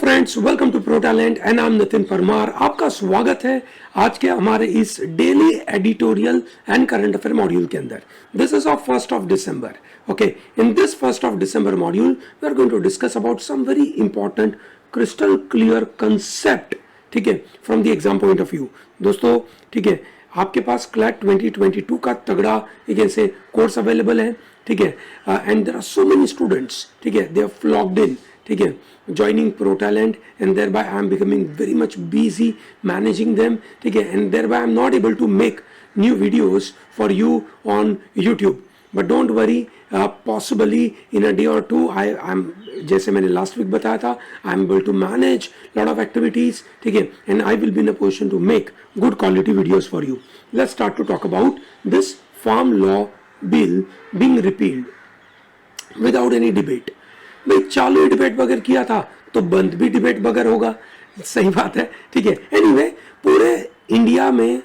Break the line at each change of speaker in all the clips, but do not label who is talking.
Friends, welcome to pro talent and I am Nitin Parmar. आपका स्वागत है आज के हमारे इस daily editorial and current affair module के अंदर। This is of 1st of December. Okay, in this 1st of December module we are going to discuss about some very important crystal clear concept, ठीक है, from the exam point of view. दोस्तों ठीक है, आपके पास CLAT 2022 का तगड़ा एक ऐसे कोर्स अवेलेबल है, ठीक है, and there are so many students, ठीक है, दे आर फ्लॉक्ड इन, ठीक है, joining Pro Talent, and thereby I am becoming very much busy managing them, ठीक है, and thereby I am not able to make new videos for you on YouTube. But don't worry, possibly in a day or two I'm जैसे मैंने last week बताया था, I am able to manage lot of activities, ठीक है, and I will be in a position to make good quality videos for you. Let's start to talk about this farm law bill being repealed without any debate. भाई चालू debate बगैर किया था तो बंद भी डिबेट बगैर होगा, सही बात है, ठीक है। एनीवे पूरे इंडिया में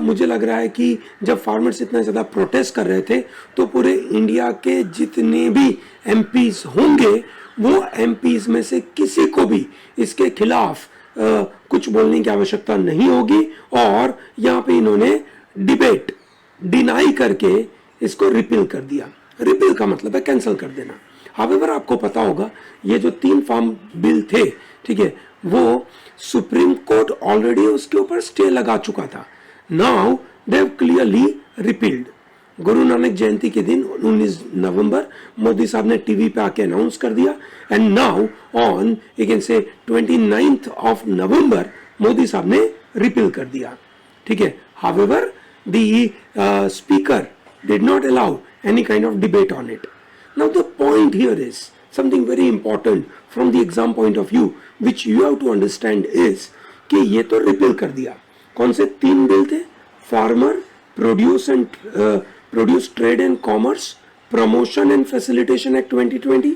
मुझे लग रहा है कि जब फार्मर्स इतना ज़्यादा प्रोटेस्ट कर रहे थे तो पूरे इंडिया के जितने भी एमपीज होंगे वो एमपीज में से किसी को भी इसके खिलाफ कुछ बोलने की आवश्यकता नहीं होगी, और यहाँ पे इन्होंने डिबेट डिनाई करके इसको रिपील कर दिया। रिपील का मतलब है कैंसिल कर देना। हावेवर आपको पता होगा ये जो 3 फार्म बिल थे, ठीक है, वो सुप्रीम कोर्ट ऑलरेडी उसके ऊपर स्टे लगा चुका था। Now they have clearly repealed. Guru Nanak जयंती के दिन 19 नवंबर मोदी साहब ने टीवी पे आके अनाउंस कर दिया, and now on you can से 29th of November मोदी साहब ने रिपील कर दिया, ठीक है। However the speaker did not allow any kind of debate on it. Now the point here is something very important from the exam point of view which you have to understand is कि ये तो repeal कर दिया। कौन से 3 bill थे? Farmer produce trade and commerce promotion and facilitation act 2020,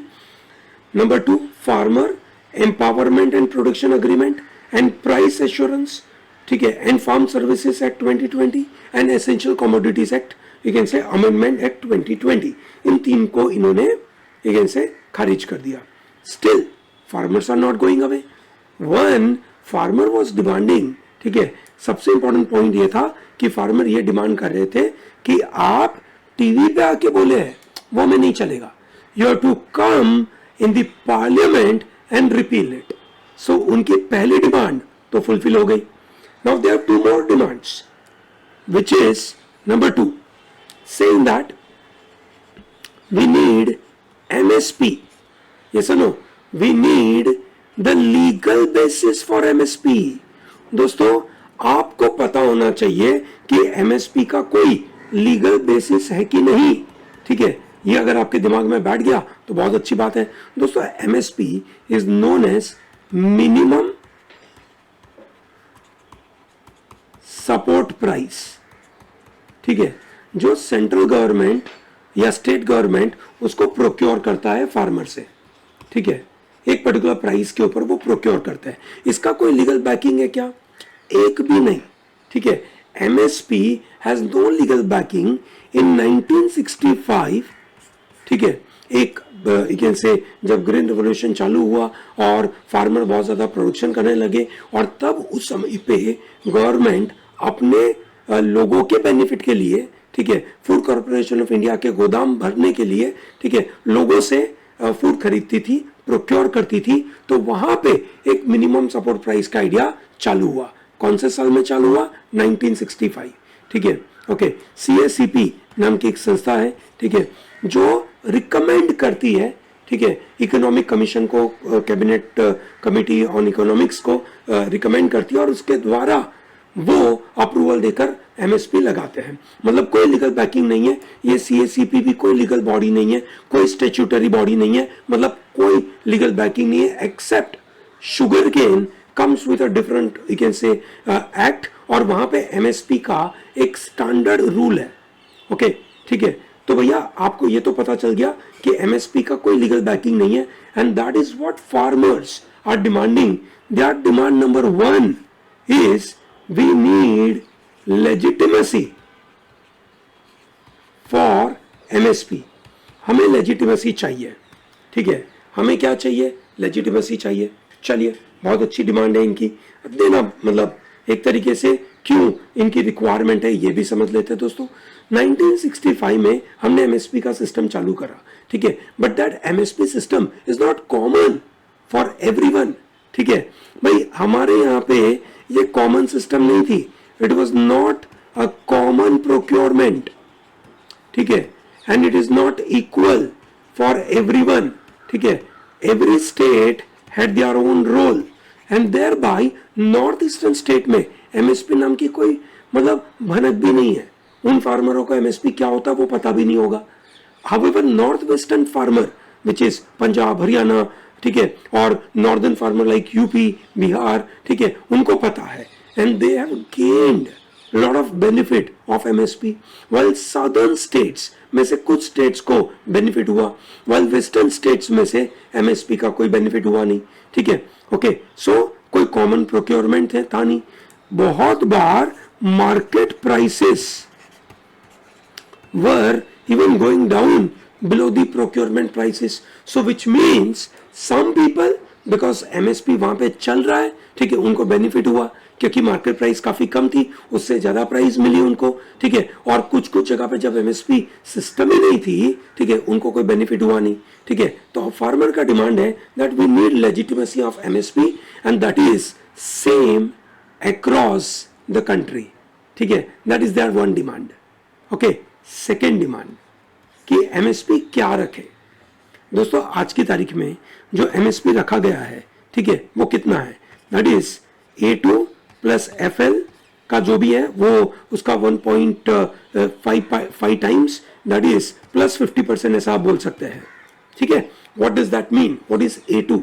number 2 farmer empowerment and production agreement and price assurance, ठीक है, and farm services act 2020 and essential commodities act you can say amendment act 2020। इन 3 को इन्होंने you can say खारिज कर दिया। Still farmers are not going away. One farmer was demanding, ठीक है, सबसे इंपॉर्टेंट पॉइंट ये था कि फार्मर ये डिमांड कर रहे थे कि आप टीवी पे आके बोले हैं वो में नहीं चलेगा, you have to come in the parliament and repeal it. So उनकी पहली डिमांड तो फुलफिल हो गई। Now they have 2 more demands, which is number 2, saying that we need MSP. Yes or no? We need the legal basis for MSP. दोस्तों आपको पता होना चाहिए कि MSP का कोई लीगल बेसिस है कि नहीं, ठीक है। ये अगर आपके दिमाग में बैठ गया तो बहुत अच्छी बात है। दोस्तों MSP is known as minimum support price, ठीक है, जो सेंट्रल गवर्नमेंट या स्टेट गवर्नमेंट उसको प्रोक्योर करता है फार्मर से, ठीक है, एक पर्टिकुलर प्राइस के ऊपर वो प्रोक्योर करता है। इसका कोई लीगल बैकिंग है क्या? एक भी नहीं, ठीक है। MSP has no legal backing in 1965, ठीक है। एक से जब ग्रीन रेवोल्यूशन चालू हुआ और फार्मर बहुत ज्यादा प्रोडक्शन करने लगे, और तब उस समय पे गवर्नमेंट अपने लोगों के बेनिफिट के लिए, ठीक है, फूड कॉर्पोरेशन ऑफ इंडिया के गोदाम भरने के लिए, ठीक है, लोगों से फूड खरीदती थी, प्रोक्योर करती थी। तो वहां पे एक मिनिमम सपोर्ट प्राइस का आइडिया चालू हुआ। कौन से साल में चालू हुआ? 1965, ठीक है। ओके, CACP नाम की एक संस्था है, ठीक है, जो रिकमेंड करती है, ठीक है, इकोनॉमिक कमीशन को, कैबिनेट कमिटी ऑन इकोनॉमिक्स को रिकमेंड करती है, और उसके द्वारा वो अप्रूवल देकर MSP लगाते हैं। मतलब कोई लीगल बैकिंग नहीं है। ये CACP भी कोई लीगल बॉडी नहीं है, कोई स्टैट्यूटरी बॉडी नहीं है, मतलब कोई लीगल बैकिंग नहीं है, except sugar cane comes with a different you can say act, और वहां पे MSP का एक स्टैंडर्ड रूल है। ओके, ठीक है। तो भैया आपको ये तो पता चल गया कि MSP का कोई लीगल बैकिंग नहीं है, and that is what farmers are demanding. Their demand number 1 is we need legitimacy for MSP. हमें लेजिटिमेसी चाहिए, ठीक है। हमें क्या चाहिए? लेजिटिमेसी चाहिए। चलिए बहुत अच्छी डिमांड है इनकी, देना मतलब एक तरीके से क्यों इनकी रिक्वायरमेंट है ये भी समझ लेते हैं दोस्तों। 1965 में हमने एमएसपी का सिस्टम चालू करा, ठीक है, but that MSP system is not common for everyone, ठीक है भाई, हमारे यहाँ पे ये कॉमन सिस्टम नहीं थी, it was not a common procurement, ठीक है, and it is not equal for everyone, ठीक है, every state had their own role and there by north eastern state में एमएसपी नाम की कोई मतलब भनक भी नहीं है, उन फार्मरों को एमएसपी क्या होता है वो पता भी नहीं होगा। However north western farmer which is Punjab Haryana, ठीक है, और northern farmer like UP Bihar, ठीक है, उनको पता है and they have gained lot of benefit of MSP, while southern states में से कुछ states को benefit हुआ, while western states में से MSP का कोई benefit हुआ नहीं, ठीक है, ओके, सो कोई common procurement है था नहीं, बहुत बार market prices were even going down below the procurement prices, so which means some people because MSP वहां पे चल रहा है, ठीक है, उनको बेनिफिट हुआ क्योंकि मार्केट प्राइस काफी कम थी, उससे ज्यादा प्राइस मिली उनको, ठीक है, और कुछ कुछ जगह पे जब एमएसपी सिस्टम ही नहीं थी, ठीक है, उनको कोई बेनिफिट हुआ नहीं, ठीक है, तो फार्मर का डिमांड है that we need legitimacy of MSP and that is same across the country, ठीक है, that is their one demand. Okay, second demand कि एमएसपी क्या रखे। दोस्तों आज की तारीख में जो एमएसपी रखा गया है, ठीक है, वो कितना है, that is A2 plus FL का जो भी है वो उसका 1.55 टाइम्स, दैट इज प्लस 50%, ऐसा आप बोल सकते हैं, ठीक है। What does that mean, what is A2?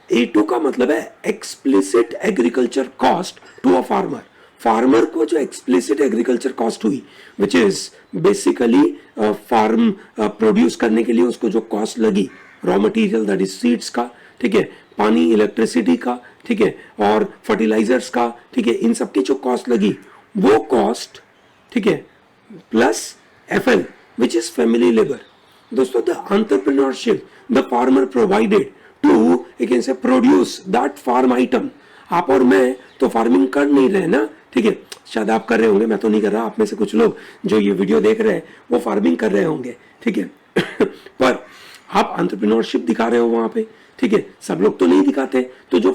A2 का मतलब है explicit agriculture cost to a farmer, farmer को जो एक्सप्लिसिट एग्रीकल्चर कॉस्ट हुई which is basically farm produce करने के लिए उसको जो कॉस्ट लगी, raw material that is seeds का, ठीक है, पानी इलेक्ट्रिसिटी का, ठीक है, और फर्टिलाइजर्स का, ठीक है, इन सब की जो कॉस्ट लगी वो कॉस्ट, ठीक है, plus FL which is family labour. दोस्तों the entrepreneurship the farmer provided to you can say produce that farm item. आप और मैं तो फार्मिंग कर नहीं रहे ना, ठीक है, शायद आप कर रहे होंगे, मैं तो नहीं कर रहा, आप में से कुछ लोग जो ये वीडियो देख रहे हैं वो फार्मिंग कर रहे होंगे, ठीक है पर आप एंटरप्रेन्योरशिप दिखा रहे हो वहां पे, ठीक है, सब लोग तो नहीं दिखाते, तो जो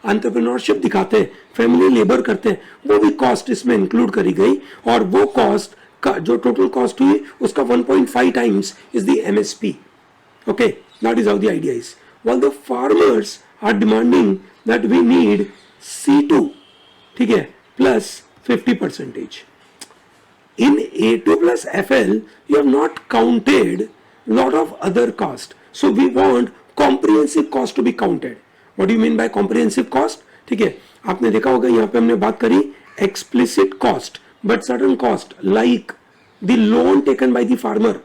एंटरप्रेन्योरशिप दिखाते हैं, फैमिली लेबर करते हैं, वो भी कॉस्ट इसमें इंक्लूड करी गई और वो कॉस्ट का जो टोटल कॉस्ट हुई उसका 1.5 times is the MSP। Okay, that is how the idea is. While the farmers are demanding that we need C2, ठीक है, plus 50%। In A2 plus FL, you have not counted lot of other cost. So we want comprehensive cost to be counted. What do you mean by comprehensive cost? ठीक है, आपने देखा होगा यहाँ पे हमने बात करी explicit cost, but certain cost like the loan taken by the farmer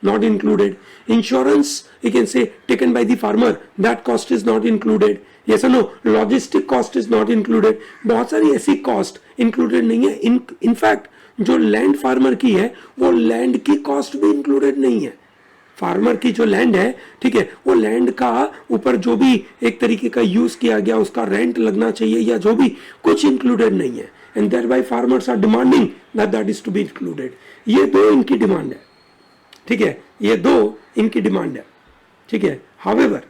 not included, insurance you can say taken by the farmer, that cost is not included, yes or no, logistic cost is not included, बहुत सारी ऐसी cost included नहीं है, in fact जो land farmer की है वो land की कॉस्ट भी इंक्लूडेड नहीं है। फार्मर की जो लैंड है, ठीक है, वो लैंड का ऊपर जो भी एक तरीके का यूज किया गया उसका रेंट लगना चाहिए या जो भी, कुछ इंक्लूडेड नहीं है, and there by farmers are demanding that is to be included. ये दो इनकी डिमांड है, ठीक है, ये दो इनकी डिमांड है, ठीक है। However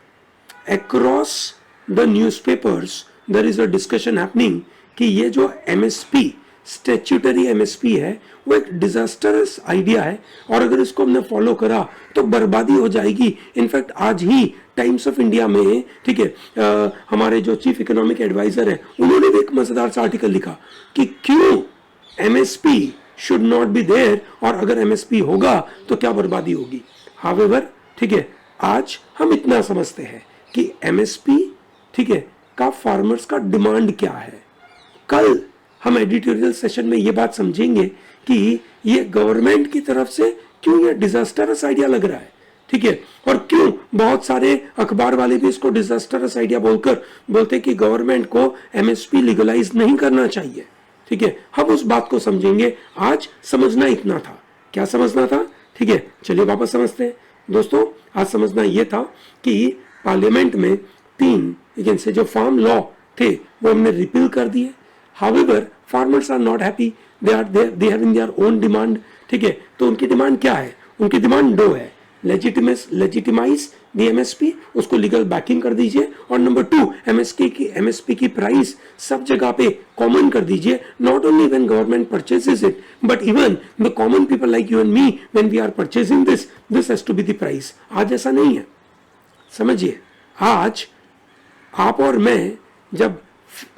across the newspapers there is a discussion happening कि ये जो MSP स्टैट्यूटरी MSP है वो एक डिजास्टरस आइडिया है और अगर इसको हमने फॉलो करा तो बर्बादी हो जाएगी। इनफैक्ट आज ही टाइम्स ऑफ इंडिया में, ठीक है, हमारे जो चीफ इकोनॉमिक एडवाइजर है उन्होंने भी एक मजेदार सा आर्टिकल लिखा कि क्यों MSP should not be there और अगर MSP होगा तो क्या बर्बादी होगी। हाउएवर, ठीक है, आज हम इतना समझते हैं कि MSP, ठीक है, का फार्मर्स का डिमांड क्या है। कल हम एडिटोरियल सेशन में ये बात समझेंगे कि ये गवर्नमेंट की तरफ से क्यों ये डिजास्टरस आइडिया लग रहा है, ठीक है, और क्यों बहुत सारे अखबार वाले भी इसको डिजास्टरस आइडिया बोलकर बोलते कि गवर्नमेंट को MSP लीगलाइज नहीं करना चाहिए, ठीक है। हम उस बात को समझेंगे, आज समझना इतना था। क्या समझना था, ठीक है, चलिए वापस समझते हैं। दोस्तों आज समझना यह था कि पार्लियामेंट में 3 यू कैन से जो फार्म लॉ थे वो हमने रिपील कर दिए. However farmers are not happy, they have in their own demand. ठीक है, तो उनकी डिमांड क्या है? उनकी डिमांड 2 है. लेजिटिमाइज द एमएसपी, उसको लीगल बैकिंग कर दीजिए. और नंबर 2, एमएसपी की प्राइस सब जगह पे कॉमन कर दीजिए. Not only when government purchases it but even the common people like you and me, when we are purchasing this has to be the price. आज ऐसा नहीं है, समझिए. आज आप और मैं जब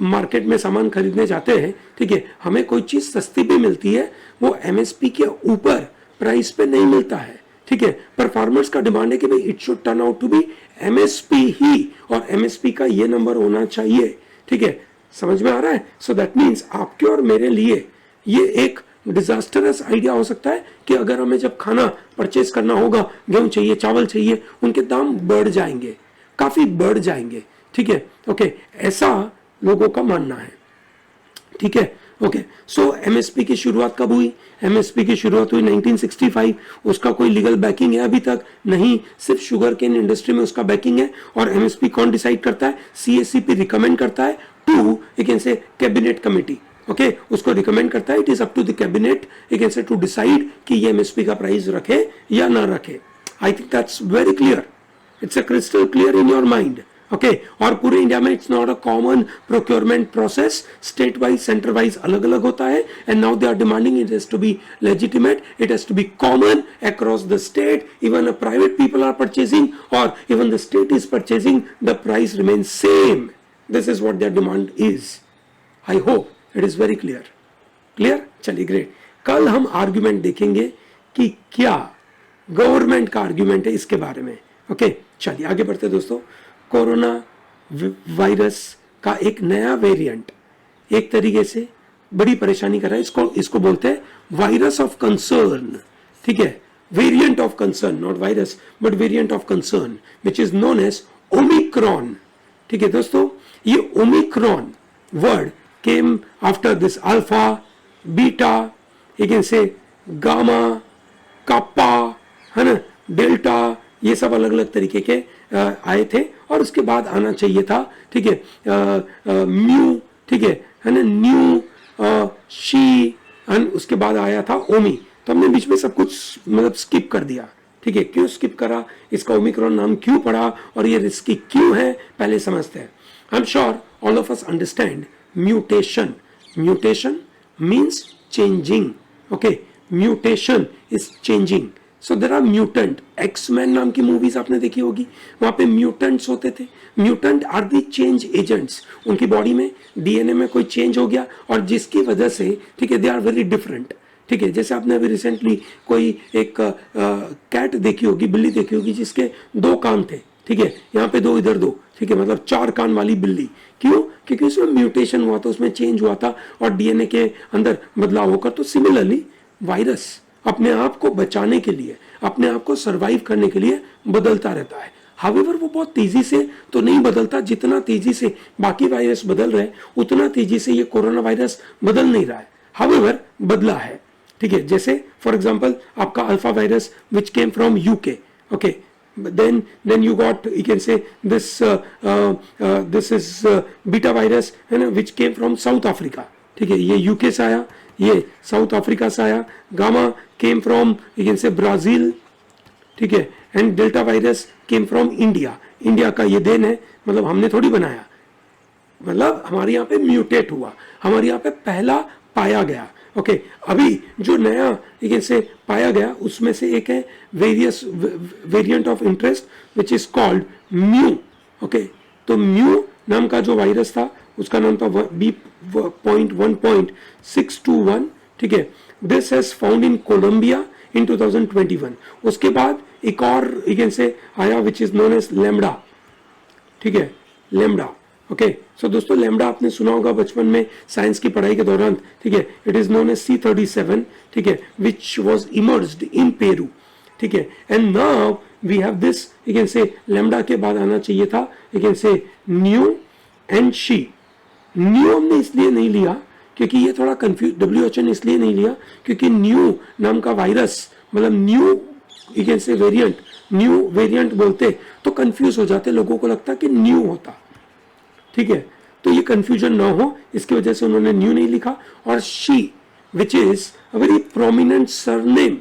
मार्केट में सामान खरीदने जाते हैं, ठीक है, हमें कोई चीज सस्ती भी मिलती है, वो एमएसपी के ऊपर प्राइस पे नहीं मिलता है. ठीक है, पर फार्मर्स का डिमांड है कि भाई it should turn out to be MSP ही, और एमएसपी का ये नंबर होना चाहिए. ठीक है, समझ में आ रहा है? सो दैट मीन्स आपके और मेरे लिए ये एक डिजास्टरस आइडिया हो सकता है कि अगर हमें जब खाना परचेज करना होगा, गेहूं चाहिए, चावल चाहिए, उनके दाम बढ़ जाएंगे, काफी बढ़ जाएंगे. ठीक है, ओके, ऐसा लोगों का मानना है. ठीक है, ओके. सो एमएसपी की शुरुआत कब हुई? एमएसपी की शुरुआत हुई 1965. उसका कोई लीगल बैकिंग है अभी तक? नहीं, सिर्फ शुगर केन इंडस्ट्री में उसका बैकिंग है. और एमएसपी कौन डिसाइड करता है? सीएससीपी रिकमेंड करता है to you can say cabinet committee. Okay, उसको रिकमेंड करता है. It is up to the cabinet you can say to decide कि ये एमएसपी का प्राइस रखे या ना रखे. I think that's very clear. It's a crystal clear in your mind. Okay, और पूरे इंडिया में it's not a common procurement process. State wise, centre wise अलग अलग होता है. And now they are demanding it has to be legitimate, it has to be common across the state. Even private people are purchasing और even the state is purchasing, the price remains same. This is what their demand is. I hope it is very clear. Clear? चलिए, great. कल हम argument देखेंगे कि क्या government का argument है इसके बारे में. ओके, चलिए आगे बढ़ते दोस्तों. कोरोना वायरस का एक नया वेरिएंट एक तरीके से बड़ी परेशानी कर रहा है. इसको बोलते हैं वायरस ऑफ कंसर्न. ठीक है, variant of concern, not virus but variant of concern, which is known as Omicron. ठीक है दोस्तों, ये Omicron word came after this alpha, beta, you can say gamma, kappa, है ना, डेल्टा, ये सब अलग अलग तरीके के आए थे. और उसके बाद आना चाहिए था, ठीक है, म्यू, ठीक है ना, न्यू, शी, उसके बाद आया था ओमी. तो हमने बीच में सब कुछ मतलब स्किप कर दिया. ठीक है, क्यों स्किप करा, इसका ओमिक्रॉन नाम क्यों पड़ा और ये रिस्की क्यों है, पहले समझते हैं. I am sure all of us understand mutation. Mutation means changing. Okay, mutation is changing. So there are mutant. X Men नाम की मूवीज आपने देखी होगी, वहां पे म्यूटेंट्स होते थे. Mutant are the change agents. उनकी बॉडी में डीएनए में कोई चेंज हो गया और जिसकी वजह से, ठीक है, दे आर वेरी डिफरेंट. ठीक है, जैसे आपने अभी रिसेंटली कोई एक कैट देखी होगी, बिल्ली देखी होगी जिसके 2 कान थे. ठीक है, यहाँ पे 2, इधर 2. ठीक है, मतलब 4 कान वाली बिल्ली. क्यों? क्योंकि उसमें म्यूटेशन हुआ था, उसमें चेंज हुआ था और डीएनए के अंदर बदलाव होकर. तो सिमिलरली वायरस अपने आप को बचाने के लिए, अपने आप को सरवाइव करने के लिए बदलता रहता है. हाउएवर वो बहुत तेजी से तो नहीं बदलता. जितना तेजी से बाकी वायरस बदल रहे उतना तेजी से ये कोरोना वायरस बदल नहीं रहा है. हाउएवर बदला है. ठीक है, जैसे फॉर एग्जांपल आपका alpha virus which came from UK. Okay, then you got, you can say this is beta virus, है ना, which came from South Africa. ठीक है, ये यूके से आया, ये साउथ अफ्रीका से आया. Gamma came from, you can से, ब्राजील. ठीक है, and delta virus came from India. India का ये देन है, मतलब हमने थोड़ी बनाया, मतलब हमारे यहाँ पे म्यूटेट हुआ, हमारे यहाँ पे पहला पाया गया. ओके, अभी जो नया यू कैन से पाया गया उसमें से एक है variant of interest which is called mu. Okay, तो म्यू नाम का जो वायरस था उसका नाम था B.1.621. ठीक है, this has found in Colombia in 2021. उसके बाद एक और यू कैन से आया which is known as lambda. ठीक है, लैम्डा. ओके, सो दोस्तों लैम्डा आपने सुना होगा बचपन में साइंस की पढ़ाई के दौरान. ठीक है, it is known as C37. ठीक है, which was emerged in Peru. ठीक है, and now we have this, you can say, lambda के बाद आना चाहिए था you can say Nu and Xi. Nu हमने इसलिए नहीं लिया क्योंकि ये थोड़ा कंफ्यूज, WHO ने इसलिए नहीं लिया क्योंकि न्यू नाम का वायरस, मतलब न्यू यू कैन से वेरिएंट न्यू वेरिएंट बोलते तो कंफ्यूज हो जाते, लोगों को लगता कि न्यू होता, ठीक है। तो ये कंफ्यूजन ना हो इसकी वजह से उन्होंने न्यू नहीं लिखा। और she which is a very prominent surname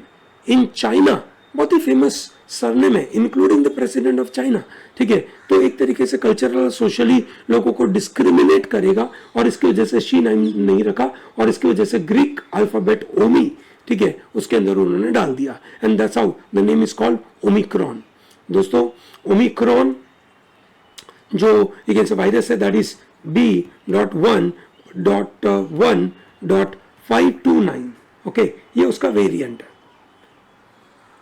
in China, बहुत ही फेमस सरनेम है, including the president of China, ठीक है। तो एक तरीके से कल्चरल सोशली लोगों को डिस्क्रिमिनेट करेगा और इसकी वजह से शी नाम नहीं रखा और इसकी वजह से ग्रीक अल्फाबेट ओमी, ठीक है, उसके अंदर उन्होंने डाल दिया and that's how the name is called Omicron. दोस्तों ओमिक्रॉन जो you can say वायरस है दैट इज B.1.1.529, ओके, ये उसका वेरिएंट है।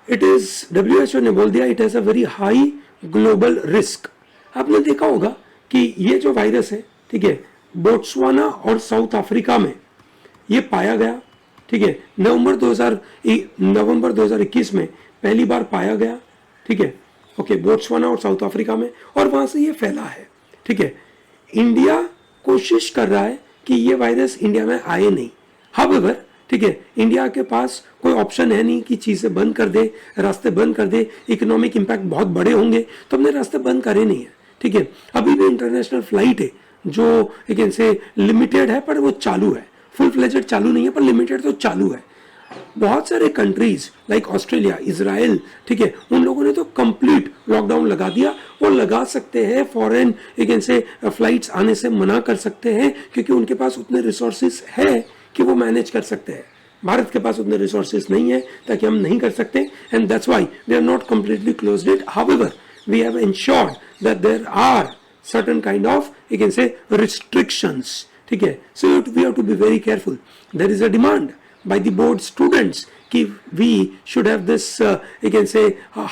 इट इज WHO ने बोल दिया it has a very high global risk. आपने देखा होगा कि ये जो वायरस है, ठीक है, बोट्सवाना और साउथ अफ्रीका में ये पाया गया, ठीक है, नवंबर 2021 में पहली बार पाया गया, ठीक है, ओके, बोट्सवाना और साउथ अफ्रीका में, और वहां से ये फैला है, ठीक है। इंडिया कोशिश कर रहा है कि ये वायरस इंडिया में आए नहीं, हाउएवर, ठीक है, इंडिया के पास कोई ऑप्शन है नहीं कि चीजें बंद कर दे, रास्ते बंद कर दे, इकोनॉमिक इंपैक्ट बहुत बड़े होंगे, तो हमने रास्ते बंद करे नहीं है, ठीक है। अभी भी इंटरनेशनल फ्लाइट है जो एक से लिमिटेड है पर वो चालू है, फुल फ्लेजेड चालू नहीं है पर लिमिटेड तो चालू है। बहुत सारे कंट्रीज लाइक ऑस्ट्रेलिया, इजराइल, ठीक है, उन लोगों ने तो कंप्लीट लॉकडाउन लगा दिया। वो लगा सकते हैं, फॉरेन एक से फ्लाइट्स आने से मना कर सकते हैं क्योंकि उनके पास उतने रिसोर्सेज है कि वो मैनेज कर सकते हैं। भारत के पास उतने रिसोर्सेज नहीं है ताकि हम नहीं कर सकते, and that's why we are not completely closed it. However we have ensured that there are certain kind of you can say restrictions, ठीक है। So we have to be very careful. There is a demand by the board students कि we should have this you can say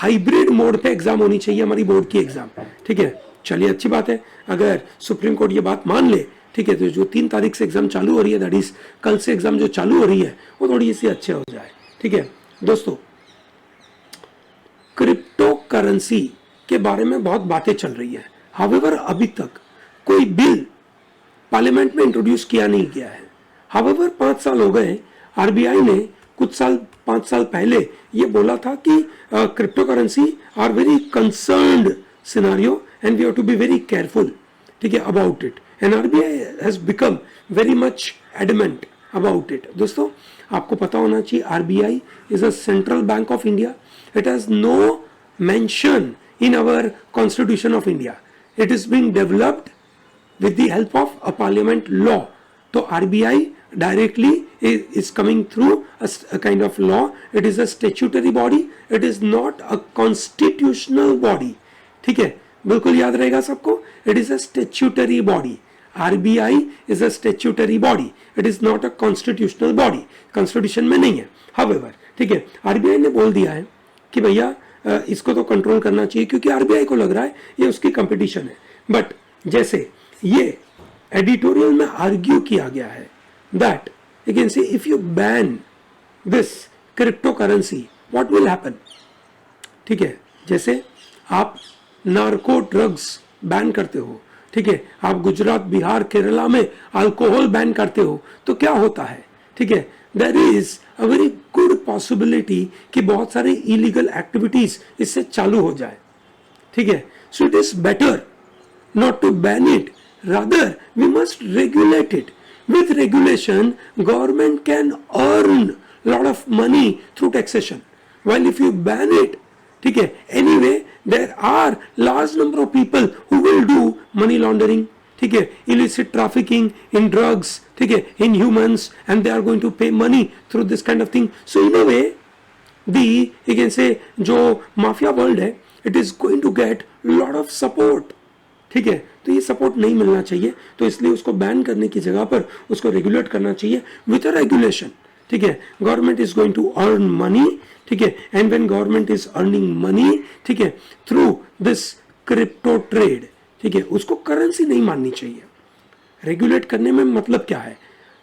hybrid mode पे exam होनी चाहिए हमारी board की exam, ठीक है। चलिए अच्छी बात है, अगर सुप्रीम कोर्ट ये बात मान ले, ठीक है, तो जो 3 तारीख से एग्जाम चालू हो रही है, दैट इज कल से एग्जाम जो चालू हो रही है वो थोड़ी सी अच्छे हो जाए, ठीक है। दोस्तों क्रिप्टो करेंसी के बारे में बहुत बातें चल रही है, हाउएवर अभी तक कोई बिल पार्लियामेंट में इंट्रोड्यूस किया नहीं गया है। हाउएवर 5 साल हो गए, आरबीआई ने कुछ साल 5 साल पहले ये बोला था कि crypto currency are very concerned scenario and we have to be very careful, ठीक है, about it, and RBI has become very much adamant about it. दोस्तों आपको पता होना चाहिए RBI is a central bank of India. It has no mention in our constitution of India. It is being developed with the help of a parliament law. तो RBI directly is coming through a kind of law. It is a statutory body. It is not a constitutional body. ठीक है, बिल्कुल याद रहेगा सबको. It is a statutory body. RBI is a statutory body. It is not a constitutional body. Constitution में नहीं है. However, ठीक है, RBI ने बोल दिया है कि भैया इसको तो कंट्रोल करना चाहिए क्योंकि RBI को लग रहा है ये उसकी कंपटीशन है. बट जैसे ये एडिटोरियल में आर्ग्यू किया गया है दैट यू कैन से if you ban this crypto currency what will happen. ठीक है, जैसे आप नार्को ड्रग्स बैन करते हो, ठीक है, आप गुजरात, बिहार, केरला में अल्कोहल बैन करते हो, तो क्या होता है. ठीक है, there is a very good possibility कि बहुत सारे इलीगल एक्टिविटीज इससे चालू हो जाए. ठीक है, so it is better not to ban it, rather we must regulate it. With regulation government can earn lot of money through taxation, while if you ban it, ठीक है, anyway there are large number of people who will do money laundering, ठीक है, illicit trafficking in drugs, ठीक है, in humans, and they are going to pay money through this kind of thing. So in a way the you can say जो mafia world है it is going to get lot of support. ठीक है, तो ये support नहीं मिलना चाहिए, तो इसलिए उसको बैन करने की जगह पर उसको रेगुलेट करना चाहिए विथ अ रेगुलेशन. ठीक है, government is going to earn money. ठीक है, and when government is earning money, ठीक है, थ्रू दिस क्रिप्टो ट्रेड, ठीक है, उसको करेंसी नहीं माननी चाहिए. रेगुलेट करने में मतलब क्या है.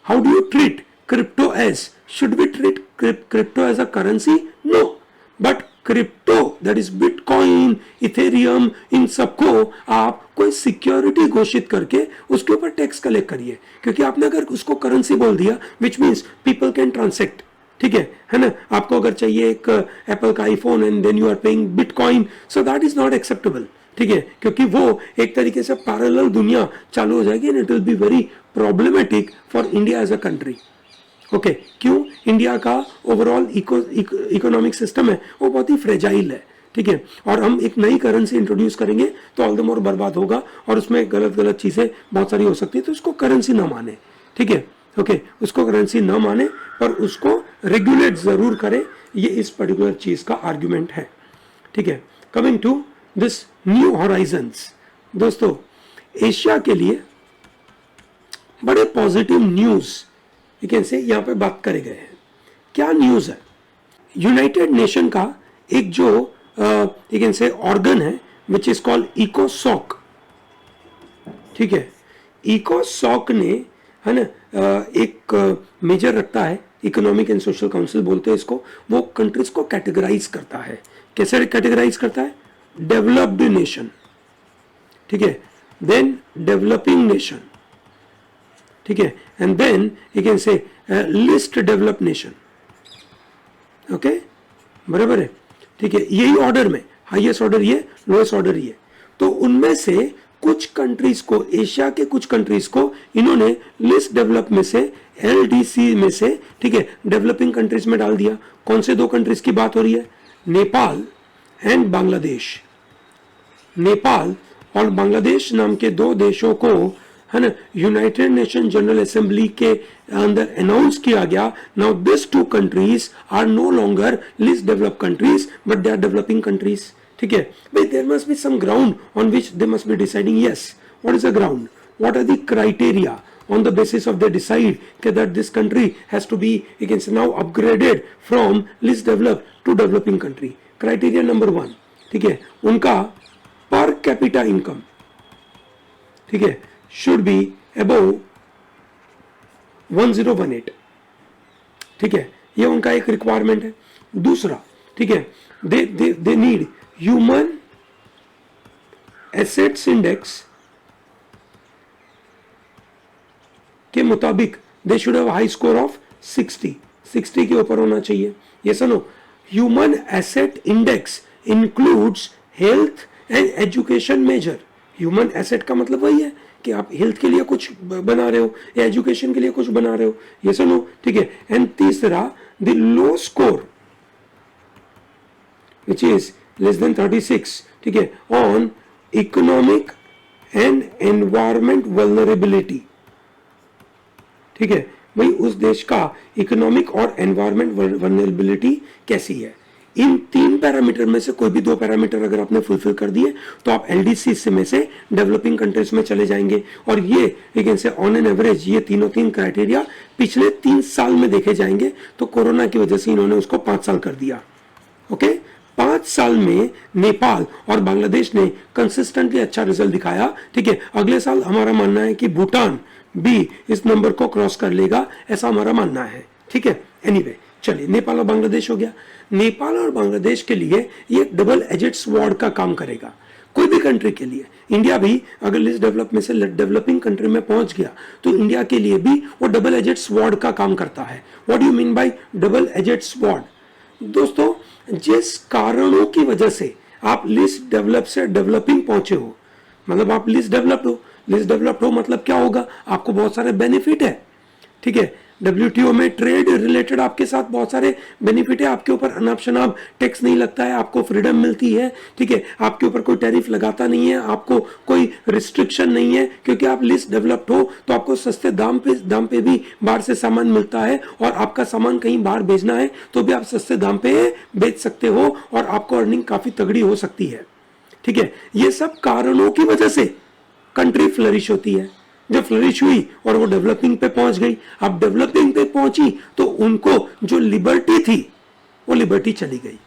How do you treat crypto as, should we treat crypto as a currency? No, but crypto that is Bitcoin, Ethereum, इन सबको आप कोई सिक्योरिटी घोषित करके उसके ऊपर टैक्स कलेक्ट करिए, क्योंकि आपने अगर उसको करेंसी बोल दिया which means people can transact. ठीक है ना। आपको अगर चाहिए एक एप्पल का iPhone and then you are paying bitcoin, so that is not acceptable, ठीक है, क्योंकि वो एक तरीके से पैरेलल दुनिया चालू हो जाएगी and it will be very problematic for India as a country. Okay, क्यों? इंडिया का ओवरऑल इकोनॉमिक सिस्टम है वो बहुत ही फ्रेजाइल है, ठीक है, और हम एक नई करेंसी इंट्रोड्यूस करेंगे तो ऑल द मोर बर्बाद होगा और उसमें गलत गलत चीजें बहुत सारी हो सकती है, तो उसको करेंसी ना माने, ठीक है, ओके, उसको करेंसी ना माने पर उसको रेगुलेट जरूर करे, ये इस पर्टिकुलर चीज का आर्ग्यूमेंट है, ठीक है। Coming to this new horizons, दोस्तों एशिया के लिए बड़े पॉजिटिव न्यूज यू कैन से यहाँ पे बात करे गए हैं। क्या न्यूज है? यूनाइटेड नेशन का एक जो यू कैन से ऑर्गन है विच इज कॉल्ड इकोसॉक, ठीक है, इकोसॉक ने, है ना, एक मेजर रखता है, इकोनॉमिक एंड सोशल काउंसिल बोलते हैं इसको, वो कंट्रीज को कैटेगराइज करता है। कैसे कैटेगराइज करता है? डेवलप्ड नेशन, ठीक है, देन डेवलपिंग नेशन, ठीक है, and then you can say list developed nation, okay, बराबर है, ठीक है, यही ऑर्डर में, हाईएस्ट ऑर्डर ये, लोएस्ट ऑर्डर ये। तो उनमें से कुछ कंट्रीज को, एशिया के कुछ कंट्रीज को इन्होंने लिस्ट डेवलप में से, एलडीसी में से, ठीक है, डेवलपिंग कंट्रीज में डाल दिया। कौन से दो कंट्रीज की बात हो रही है? नेपाल एंड बांग्लादेश। नेपाल और बांग्लादेश नाम के दो देशों को, है ना, यूनाइटेड नेशन जनरल असेंबली के अंदर अनाउंस किया गया, now this two countries are no longer list developed countries but they are developing countries, ठीक है भाई। There must be some ground on which they must be deciding, yes, what is the ground, what are the criteria on the basis of they decide that this country has to be, you can say, now upgraded from least developed to developing country. Criteria number 1, ठीक है, उनका per capita income, ठीक है, should be above 1018, ठीक है, ये उनका एक रिक्वायरमेंट है। दूसरा, ठीक है, they need human assets index के मुताबिक they should have high score of 60 के ऊपर होना चाहिए। ये सुनो, human asset index includes health and education measure. Human asset का मतलब वही है कि आप हेल्थ के लिए कुछ बना रहे हो या एजुकेशन के लिए कुछ बना रहे हो, ये सुनो, ठीक है। एंड तीसरा, the low score which is less than 36, ठीक है, on economic and environment vulnerability, ठीक है भाई, उस देश का इकोनॉमिक और एनवायरमेंट वल्नरेबिलिटी कैसी है। इन 3 पैरामीटर में से कोई भी 2 पैरामीटर अगर आपने फुलफिल कर दिए तो आप एलडीसी में से डेवलपिंग कंट्रीज में चले जाएंगे। और ये लेकिन से ऑन एन एवरेज ये तीन क्राइटेरिया पिछले 3 साल में देखे जाएंगे, तो कोरोना की वजह से इन्होंने उसको 5 साल कर दिया। ओके, 5 साल में नेपाल और बांग्लादेश ने कंसिस्टेंटली अच्छा रिजल्ट दिखाया, ठीक है। अगले साल हमारा मानना है कि भूटान भी इस नंबर को क्रॉस कर लेगा, ऐसा हमारा मानना है, ठीक है। एनीवे, चलिए, नेपाल और बांग्लादेश हो गया। नेपाल और बांग्लादेश के लिए ये डबल एजेड स्वॉर्ड का काम करेगा। कोई भी कंट्री के लिए, इंडिया भी अगर लिस्ट डेवलप में से डेवलपिंग कंट्री में पहुंच गया तो इंडिया के लिए भी वो डबल एजेड स्वॉर्ड का काम करता है। What do you mean by double aged sword? दोस्तों, जिस कारणों की वजह से आप लिस्ट डेवलप से डेवलपिंग पहुंचे हो, मतलब आप लिस्ट डेवलप्ड हो मतलब क्या होगा? आपको बहुत सारे बेनिफिट है, ठीक है। WTO में ट्रेड रिलेटेड आपके साथ बहुत सारे बेनिफिट है, आपके ऊपर अनाप शनाप टैक्स नहीं लगता है, आपको फ्रीडम मिलती है, ठीक है, आपके ऊपर कोई टैरिफ लगाता नहीं है, आपको कोई रिस्ट्रिक्शन नहीं है, क्योंकि आप लिस्ट डेवलप्ड हो तो आपको सस्ते दाम पे भी बाहर से सामान मिलता है, और आपका सामान कहीं बाहर भेजना है तो भी आप सस्ते दाम पे बेच सकते हो और आपको अर्निंग काफी तगड़ी हो सकती है, ठीक है। ये सब कारणों की वजह से कंट्री फ्लरिश होती है। जब फ्लरिश हुई और वो डेवलपिंग पे पहुंच गई, अब डेवलपिंग पे पहुंची तो उनको जो लिबर्टी थी वो लिबर्टी चली गई,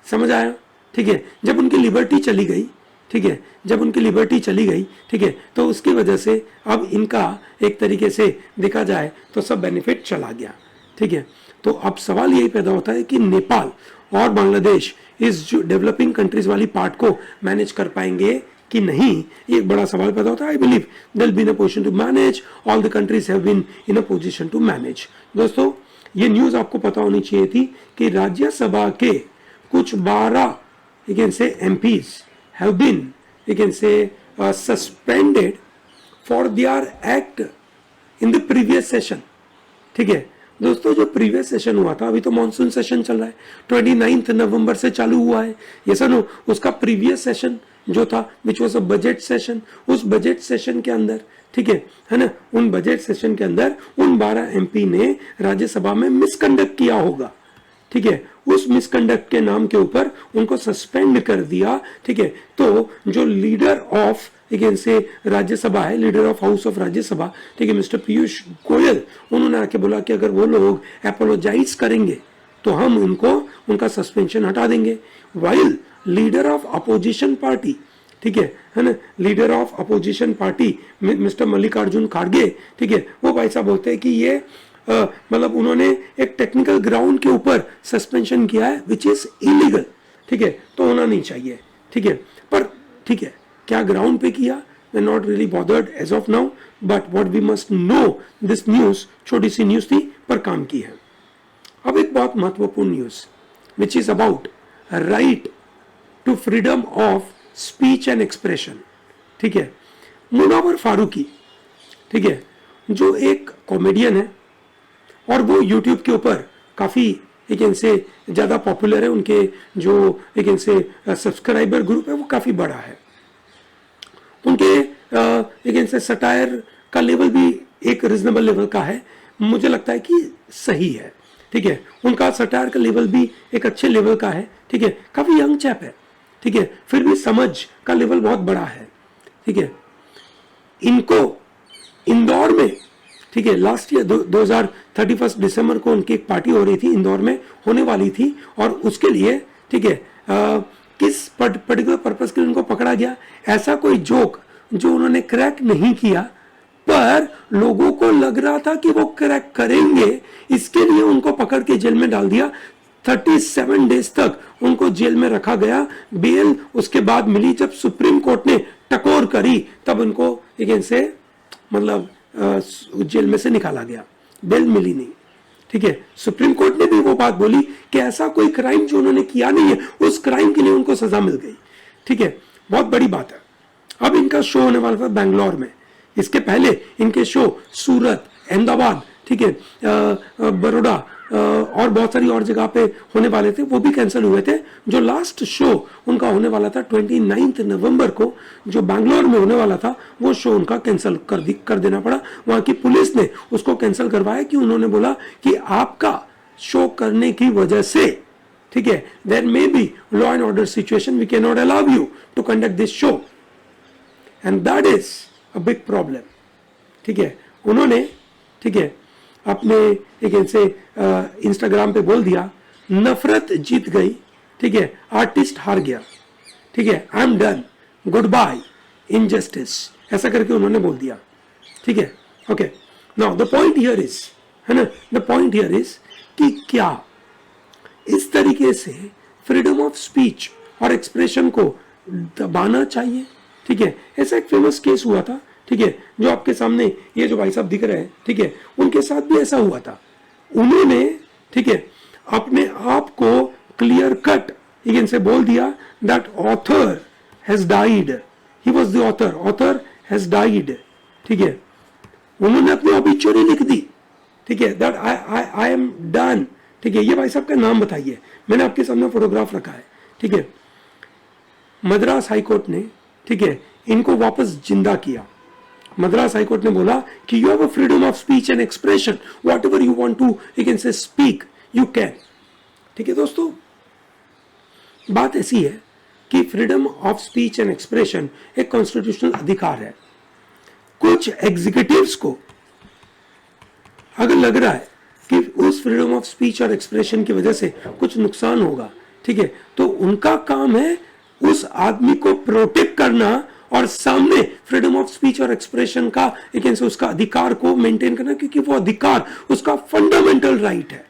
समझ आया, ठीक है। जब उनकी लिबर्टी चली गई, ठीक है, जब उनकी लिबर्टी चली गई, ठीक है, तो उसकी वजह से अब इनका एक तरीके से देखा जाए तो सब बेनिफिट चला गया, ठीक है। तो अब सवाल यही पैदा होता है कि नेपाल और बांग्लादेश इस जो डेवलपिंग कंट्रीज वाली पार्ट को मैनेज कर पाएंगे कि नहीं, ये एक बड़ा सवाल पैदा होता है। I believe they will be in a position to manage, all the countries have been in a position to manage. दोस्तों, ये न्यूज आपको पता होनी चाहिए थी कि राज्यसभा के कुछ 12 you can say MPs have been you can say suspended for their act in the previous session. ठीक है दोस्तों, जो प्रीवियस सेशन हुआ था, अभी तो मानसून सेशन चल रहा है, 29 नवंबर से चालू हुआ है ये सर, उसका प्रीवियस सेशन जो था which was a budget session, उस बजट सेशन के अंदर, ठीक है ना, उन बजट सेशन के अंदर उन 12 MP ने राज्यसभा में मिसकंडक्ट किया होगा, ठीक है, उस मिसकंडक्ट के नाम के ऊपर उनको सस्पेंड कर दिया, ठीक है। तो जो लीडर ऑफ से राज्यसभा है, leader of house of Rajya Sabha, ठीक है, मिस्टर पीयूष गोयल, उन्होंने आके बोला कि अगर वो लोग अपोलोजाइज करेंगे तो हम उनको उनका सस्पेंशन हटा देंगे। While leader of opposition party, ठीक है ना, leader of opposition party mister Mallikarjun खड़गे, ठीक है, वो भाई साहब बोलते हैं कि ये मतलब उन्होंने एक टेक्निकल ग्राउंड के ऊपर सस्पेंशन किया है विच इज इलीगल, ठीक है, तो होना नहीं चाहिए, ठीक है। पर ठीक है, क्या ग्राउंड पे किया, we not really bothered as of now, but what we must know, this news छोटी सी न्यूज थी पर काम की है। अब एक बहुत महत्वपूर्ण news which is about right to freedom of speech and expression, ठीक है। मुनव्वर फारूकी, ठीक है, जो एक कॉमेडियन है और वो यूट्यूब के ऊपर काफी एक इनसे ज्यादा पॉपुलर है, उनके जो एक इनसे सब्सक्राइबर ग्रुप है वो काफी बड़ा है, उनके एक इनसे सटायर का लेवल भी एक रिजनेबल लेवल का है, मुझे लगता है कि सही है, ठीक है, उनका सटायर का लेवल भी एक अच्छे लेवल का है, ठीक है, काफी यंग चैप है, ठीक है, फिर भी समझ का लेवल बहुत बड़ा है, ठीक है। इनको इंदौर में, ठीक है, लास्ट ईयर 2031 दिसंबर को उनकी एक पार्टी हो रही थी, इंदौर में होने वाली थी, और उसके लिए, ठीक है, किस पर्टिकुलर पर्पस के लिए उनको पकड़ा गया, ऐसा कोई जोक जो उन्होंने क्रैक नहीं किया, पर लोगों को लग रहा था कि वो क्रैक करेंगे, इसके लिए उनको पकड़ के जेल में डाल दिया। 37 डेज तक उनको जेल में रखा गया, बेल उसके बाद मिली, जब सुप्रीम कोर्ट ने टकोर करी तब उनको एक से मतलब जेल में से निकाला गया, बेल मिली नहीं, ठीक है। सुप्रीम कोर्ट ने भी वो बात बोली कि ऐसा कोई क्राइम जो उन्होंने किया नहीं है, उस क्राइम के लिए उनको सजा मिल गई, ठीक है, बहुत बड़ी बात है। अब इनका शो होने वाला था बेंगलोर में, इसके पहले इनके शो सूरत, अहमदाबाद, ठीक है, बड़ौदा और बहुत सारी और जगह पे होने वाले थे, वो भी कैंसिल हुए थे। जो लास्ट शो उनका होने वाला था 29 नवंबर को, जो बैंगलोर में होने वाला था, वो शो उनका कैंसिल कर देना पड़ा। वहां की पुलिस ने उसको कैंसिल करवाया कि उन्होंने बोला कि आपका शो करने की वजह से, ठीक है, there may be law and order situation, we can not allow you to conduct this show, and that is a big problem, ठीक है। उन्होंने, ठीक है, अपने एक इनसे इंस्टाग्राम पे बोल दिया, नफरत जीत गई, ठीक है, आर्टिस्ट हार गया, ठीक है, I am done, goodbye injustice, ऐसा करके उन्होंने बोल दिया, ठीक है। Okay, now the point here is, है ना, द पॉइंट हियर इज कि क्या इस तरीके से फ्रीडम ऑफ स्पीच और एक्सप्रेशन को दबाना चाहिए, ठीक है। ऐसा एक फेमस केस हुआ था, ठीक है, जो आपके सामने ये जो भाई साहब दिख रहे हैं, ठीक है, उनके साथ भी ऐसा हुआ था। उन्होंने, ठीक है, अपने आप को क्लियर कट इनसे बोल दिया that author has died, he was the author, author has died, ठीक है। उन्होंने अपनी ऑबिचुअरी लिख दी, ठीक है, दैट आई एम डन, ठीक है। ये भाई साहब का नाम बताइए, मैंने आपके सामने फोटोग्राफ रखा है, ठीक है। मद्रास हाईकोर्ट ने, ठीक है, इनको वापस जिंदा किया। मद्रास हाईकोर्ट ने बोला कि you have a freedom of speech and expression, whatever you want to you can say speak, you can, ठीक है। दोस्तों, बात ऐसी है कि freedom of speech and expression एक कॉन्स्टिट्यूशनल अधिकार है। कुछ एग्जीक्यूटिव्स को अगर लग रहा है कि उस फ्रीडम ऑफ स्पीच और एक्सप्रेशन की वजह से कुछ नुकसान होगा, ठीक है, तो उनका काम है उस आदमी को प्रोटेक्ट करना और सामने फ्रीडम ऑफ स्पीच और एक्सप्रेशन का एक उसका अधिकार को मेंटेन करना, क्योंकि वो अधिकार उसका फंडामेंटल राइट है।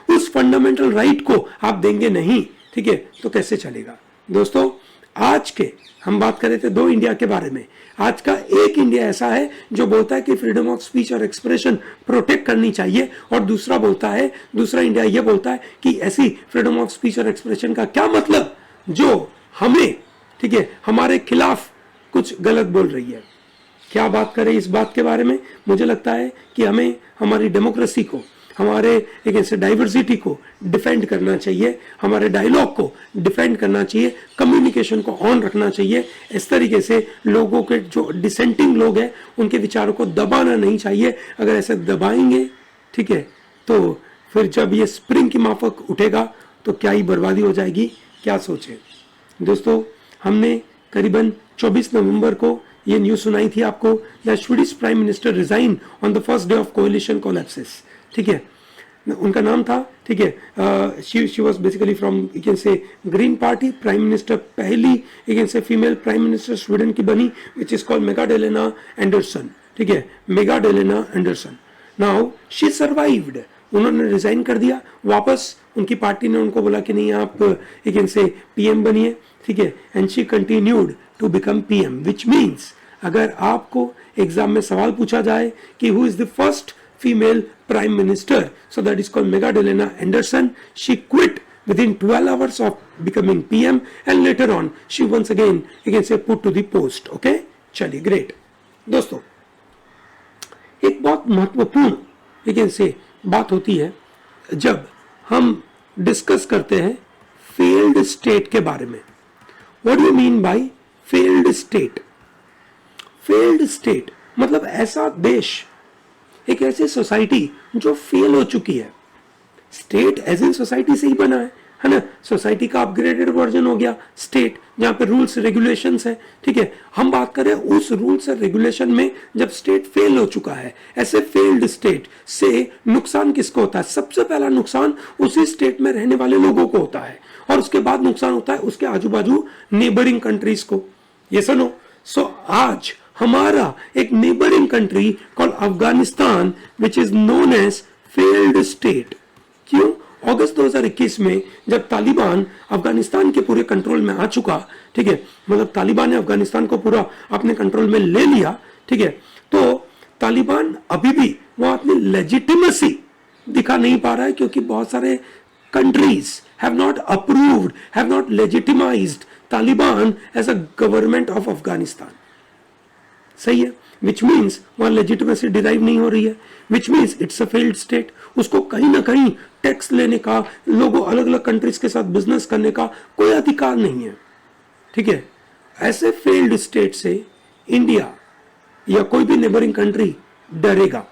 उस फंडामेंटल राइट को आप देंगे नहीं, ठीक है, तो कैसे चलेगा। दोस्तों, आज के हम बात कर रहे थे दो इंडिया के बारे में, आज का एक इंडिया ऐसा है जो बोलता है कि फ्रीडम ऑफ स्पीच और एक्सप्रेशन प्रोटेक्ट करनी चाहिए, और दूसरा बोलता है, दूसरा इंडिया ये बोलता है कि ऐसी फ्रीडम ऑफ स्पीच और एक्सप्रेशन का क्या मतलब जो हमें, ठीक है, हमारे खिलाफ कुछ गलत बोल रही है। क्या बात करें इस बात के बारे में? मुझे लगता है कि हमें हमारी डेमोक्रेसी को, हमारे एक ऐसे डाइवर्सिटी को डिफेंड करना चाहिए, हमारे डायलॉग को डिफेंड करना चाहिए, कम्युनिकेशन को ऑन रखना चाहिए। इस तरीके से लोगों के जो डिसेंटिंग लोग हैं उनके विचारों को दबाना नहीं चाहिए। अगर ऐसे दबाएंगे, ठीक है, तो फिर जब ये स्प्रिंग की माफक उठेगा तो क्या ही बर्बादी हो जाएगी। क्या सोचे दोस्तों, हमने करीबन 24 नवंबर को ये न्यूज सुनाई थी आपको, the Swedish prime minister resign on the first day of coalition collapses, ठीक है, उनका नाम था, ठीक है, she was basically from you can say green party, prime minister, पहली you can say female prime minister Sweden की बनी, which is called Magdalena Andersson, ठीक है, Magdalena Andersson. Now she survived, उन्होंने रिजाइन कर दिया, वापस उनकी पार्टी ने उनको बोला कि नहीं आप यू कैन से पीएम बनिए, ठीक है, and she continued to become PM, which means अगर आपको एग्जाम में सवाल पूछा जाए कि who is the first female prime minister, so that is called Megadalena Anderson, she quit within 12 hours of becoming PM, and later on she once again you can say put to the post. Okay, चलिए great दोस्तों, एक बहुत महत्वपूर्ण you can say बात होती है जब हम डिस्कस करते हैं फेल्ड स्टेट के बारे में। What do you mean by failed state? Failed state मतलब ऐसा देश, एक ऐसी सोसाइटी जो फेल हो चुकी है। स्टेट एज इन सोसाइटी से ही बना है ना, सोसाइटी का अपग्रेडेड वर्जन हो गया स्टेट, जहां पे रूल्स रेगुलेशंस है, ठीक है। हम बात करें उस रूल्स और रेगुलेशन में जब स्टेट फेल हो चुका है, ऐसे फेल्ड स्टेट से नुकसान किसको होता है? सबसे पहला नुकसान उसी स्टेट में रहने वाले लोगों को होता है, और उसके बाद नुकसान होता है उसके आजू बाजू नेबरिंग कंट्रीज को। ये सुनो, सो आज हमारा एक neighbouring country called Afghanistan which is known as failed state. क्यों? अगस्त 2021 में जब तालिबान अफगानिस्तान के पूरे कंट्रोल में आ चुका, ठीक है, मतलब तालिबान ने अफगानिस्तान को पूरा अपने कंट्रोल में ले लिया, ठीक है, तो तालिबान अभी भी वहां अपनी लेजिटिमेसी दिखा नहीं पा रहा है, क्योंकि बहुत सारे countries have not approved, have not legitimized Taliban as a government of Afghanistan. सही है, विच मीन्स वहां लेजिटिमेसी डिराइव नहीं हो रही है, which means it's a failed state. उसको कहीं ना कहीं टैक्स लेने का, लोगों अलग अलग कंट्रीज के साथ बिजनेस करने का कोई अधिकार नहीं है, ठीक है। ऐसे फेल्ड स्टेट से इंडिया या कोई भी नेबरिंग कंट्री डरेगा,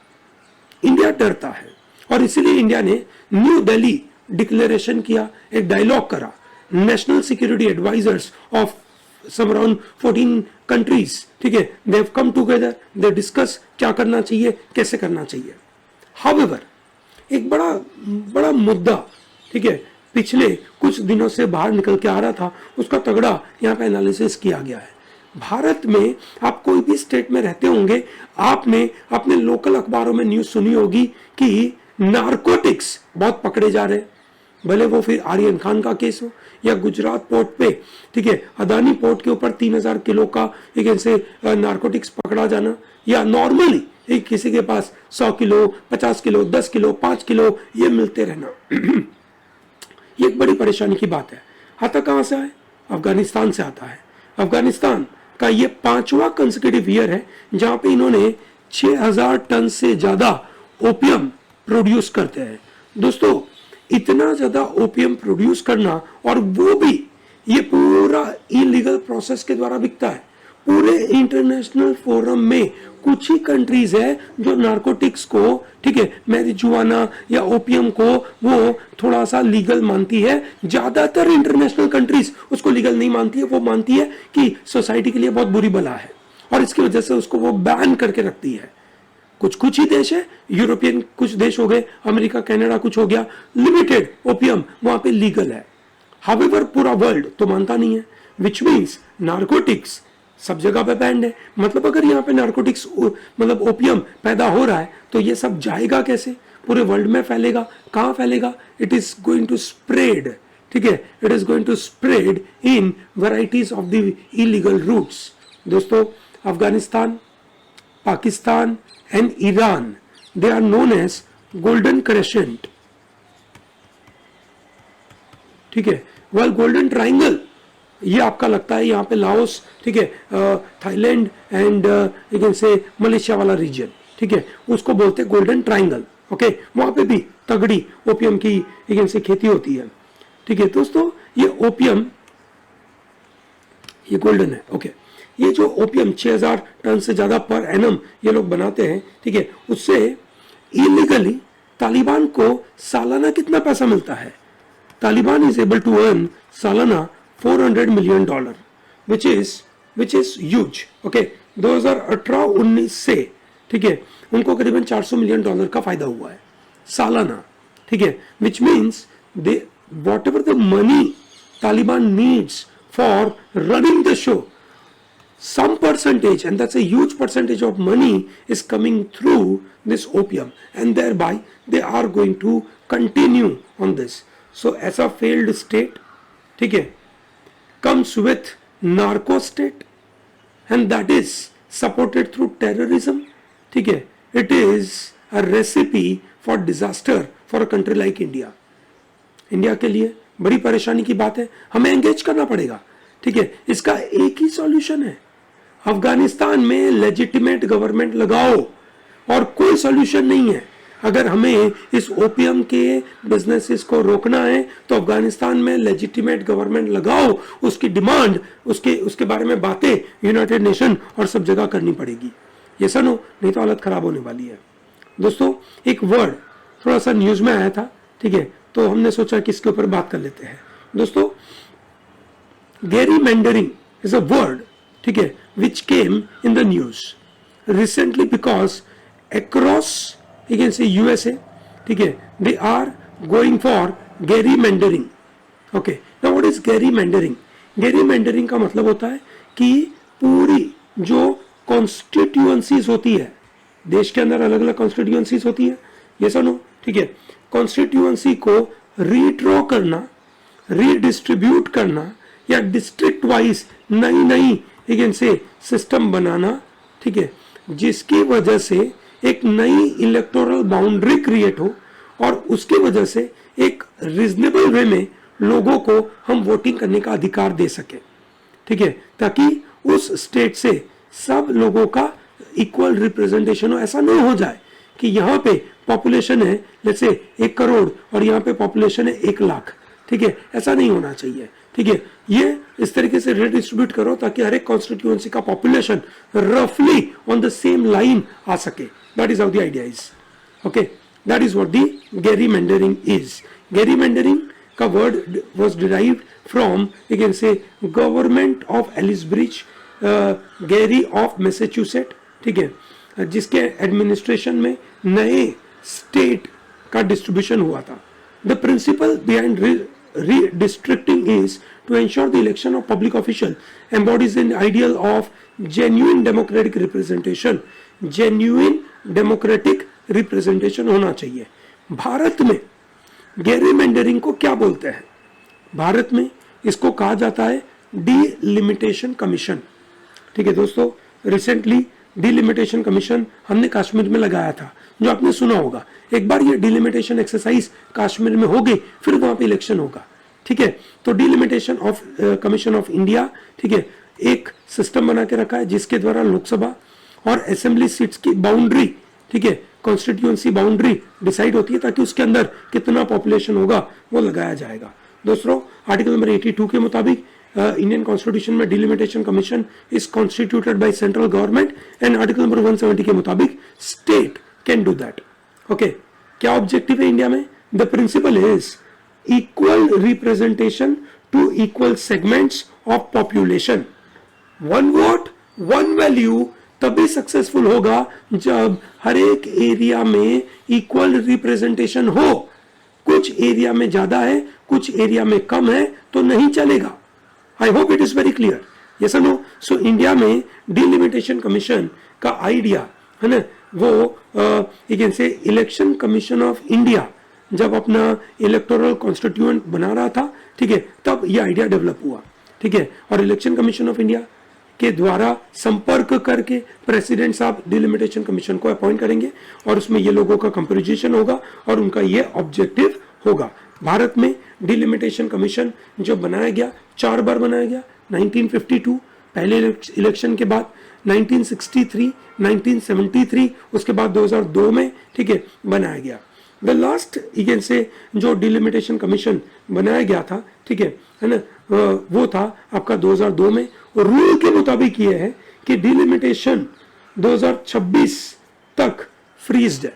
इंडिया डरता है, और इसीलिए इंडिया ने न्यू दिल्ली डिक्लेरेशन किया, एक डायलॉग करा, national security advisers of some around 14 countries, ठीक है, they have come together, they discuss क्या करना चाहिए, कैसे करना चाहिए। However, एक बड़ा मुद्दा, ठीक है, पिछले कुछ दिनों से बाहर निकल के आ रहा था, उसका तगड़ा यहाँ पे एनालिसिस किया गया है। भारत में आप कोई भी स्टेट में रहते होंगे, आपने अपने लोकल अखबारों में न्यूज सुनी होगी कि नारकोटिक्स बहुत पकड़े जा रहे हैं, भले वो फिर आर्यन खान का केस हो या गुजरात पोर्ट पे, ठीक है, अदानी पोर्ट के ऊपर 3000 किलो का एक ऐसे नारकोटिक्स पकड़ा जाना, या नॉर्मली एक किसी के पास 100 किलो, 50 किलो, 10 किलो, 5 किलो ये मिलते रहना ये एक बड़ी परेशानी की बात है। आता कहां से है? अफगानिस्तान से आता है। अफगानिस्तान का ये 5वां कंसेक्यूटिव ईयर है जहां पे इन्होंने 6000 टन से ज्यादा ओपियम प्रोड्यूस करते हैं। दोस्तों, इतना ज्यादा ओपियम प्रोड्यूस करना, और वो भी ये पूरा इलीगल प्रोसेस के द्वारा बिकता है। पूरे इंटरनेशनल फोरम में कुछ ही कंट्रीज है जो नारकोटिक्स को, ठीक है, मैरिजुआना या ओपियम को वो थोड़ा सा लीगल मानती है। ज्यादातर इंटरनेशनल कंट्रीज उसको लीगल नहीं मानती है, वो मानती है कि सोसाइटी के लिए बहुत बुरी बला है, और इसकी वजह से उसको वो बैन करके रखती है। कुछ ही देश है, यूरोपियन कुछ देश हो गए, अमेरिका, कनाडा कुछ हो गया, लिमिटेड ओपियम वहां पे लीगल है। हावेवर पूरा वर्ल्ड तो मानता नहीं है, विच मीन्स नारकोटिक्स सब जगह पे बैंड है। मतलब अगर यहाँ पे नारकोटिक्स मतलब ओपियम पैदा हो रहा है तो ये सब जाएगा कैसे? पूरे वर्ल्ड में फैलेगा। कहाँ फैलेगा? It is going to spread ठीक है, it is going to spread in varieties of the illegal routes. दोस्तों, Afghanistan, Pakistan and Iran, they are known as golden crescent, ठीक है। वेल, गोल्डन ट्राइंगल ये आपका लगता है यहाँ पे लाओस, ठीक है, थाईलैंड एंड यू कैन से मलेशिया वाला रीजन, ठीक है, उसको बोलते हैं गोल्डन ट्राइंगल। ओके, वहां पे भी तगड़ी ओपियम की यू कैन से खेती होती है, ठीक है। दोस्तों, ये ओपियम, ये गोल्डन है। ओके, ये जो ओपियम 6000 टन से ज्यादा पर एनम ये लोग बनाते हैं, ठीक है, उससे इलीगली तालिबान को सालाना कितना पैसा मिलता है? Taliban is able to earn सालाना $400 million, which is huge. Okay, 2018-19 से, ठीक है, उनको करीबन $400 million का फायदा हुआ है सालाना, ठीक है, which means they whatever the money Taliban needs for running the show, some percentage, and that's a huge percentage of money, is coming through this opium, and thereby they are going to continue on this. So as a failed state, ठीक है, comes with narco state, and that is supported through terrorism, ठीक है, it is a recipe for disaster for a country like India. India के लिए बड़ी परेशानी की बात है, हमें एंगेज करना पड़ेगा, ठीक है। इसका एक ही सॉल्यूशन है, अफगानिस्तान में लेजिटिमेट गवर्नमेंट लगाओ, और कोई सॉल्यूशन नहीं है। अगर हमें इस ओपियम के बिजनेसेस को रोकना है तो अफगानिस्तान में लेजिटिमेट गवर्नमेंट लगाओ, उसकी डिमांड, उसके बारे में बातें यूनाइटेड नेशन और सब जगह करनी पड़ेगी। ये सुनो, नहीं तो हालत खराब होने वाली है। दोस्तों, एक वर्ड थोड़ा सा न्यूज में आया था, ठीक है, तो हमने सोचा कि इसके ऊपर बात कर लेते हैं। दोस्तों, gerrymandering is a word, ठीक है, which came in the news recently because across, you can say, USA, ठीक है, they are going for gerrymandering. Okay, now what is gerrymandering? gerrymandering का मतलब होता है कि पूरी जो कॉन्स्टिट्यूएंसीज होती है, देश के अंदर अलग अलग कॉन्स्टिट्यूएंसीज होती है, ये सुनो, ठीक है, कॉन्स्टिट्यूएंसी को रीड्रॉ करना, रीडिस्ट्रीब्यूट करना, या डिस्ट्रिक्ट वाइज नई नई एक से सिस्टम बनाना, ठीक है, जिसकी वजह से एक नई इलेक्टोरल बाउंड्री क्रिएट हो और उसकी वजह से एक रीजनेबल वे में लोगों को हम वोटिंग करने का अधिकार दे सके, ठीक है, ताकि उस स्टेट से सब लोगों का इक्वल रिप्रेजेंटेशन हो। ऐसा नहीं हो जाए कि यहाँ पे पॉपुलेशन है जैसे 1 करोड़ और यहाँ पे पॉपुलेशन है 1 लाख, ठीक है, ऐसा नहीं होना चाहिए, ठीक है। ये इस तरीके से रिडिस्ट्रीब्यूट करो ताकि हर एक कॉन्स्टिट्यूएंसी का पॉपुलेशन रफली ऑन द सेम लाइन आ सके। That is how the idea is. Okay, that is what the gerrymandering is. gerrymandering का word was derived from, you can say, government of Elbridge, Gerry of Massachusetts, ठीक है, जिसके administration में नए state का distribution हुआ था। The principle behind redistricting is to ensure the election of public official embodies an ideal of genuine democratic representation. Genuine democratic representation होना चाहिए। भारत में gerrymandering को क्या बोलते हैं? भारत में इसको कहा जाता है डिलिमिटेशन कमीशन, ठीक है। दोस्तों, रिसेंटली डिलिमिटेशन कमीशन हमने कश्मीर में लगाया था, जो आपने सुना होगा। एक बार ये डिलिमिटेशन एक्सरसाइज कश्मीर में होगी, फिर वहां पे इलेक्शन होगा, ठीक है। तो delimitation of commission of India, ठीक है, एक सिस्टम बना के रखा है जिसके द्वारा लोकसभा और असेंबली सीट्स की बाउंड्री, ठीक है, कॉन्स्टिट्यूएंसी बाउंड्री डिसाइड होती है ताकि उसके अंदर कितना पॉपुलेशन होगा वो लगाया जाएगा। दोस्तों, आर्टिकल नंबर 82 के मुताबिक इंडियन कॉन्स्टिट्यूशन में delimitation commission is constituted by central government, and article number 170 के मुताबिक state can do that. Okay, क्या ऑब्जेक्टिव है इंडिया में? The principle is equal representation to equal segments of population. 1 vote 1 value तभी successful होगा जब हर एक एरिया में इक्वल रिप्रेजेंटेशन हो। कुछ एरिया में ज्यादा है, कुछ एरिया में कम है तो नहीं चलेगा। आई hope it is very clear. Yes और नो? सो इंडिया में डिलिमिटेशन कमीशन का आइडिया है ना, वो यू कैन से इलेक्शन कमीशन ऑफ इंडिया जब अपना इलेक्टोरल कॉन्स्टिट्यूएंट बना रहा था, ठीक है, तब ये आइडिया डेवलप हुआ, ठीक है। और इलेक्शन कमीशन ऑफ इंडिया के द्वारा संपर्क करके प्रेसिडेंट साहब डिलिमिटेशन कमीशन को अपॉइंट करेंगे और उसमें ये लोगों का कंपोजिशन होगा और उनका ये ऑब्जेक्टिव होगा। भारत में डिलिमिटेशन कमीशन जो बनाया गया 4 बार बनाया गया, 1952 पहले इलेक्शन के बाद, 1963, 1973, उसके बाद 2002 में, ठीक है, बनाया गया। द लास्ट से जो डिलिमिटेशन कमीशन बनाया गया था, ठीक है ना, वो था आपका 2002 में। रूल के मुताबिक ये है कि डिलिमिटेशन 2026 तक फ्रीज्ड है,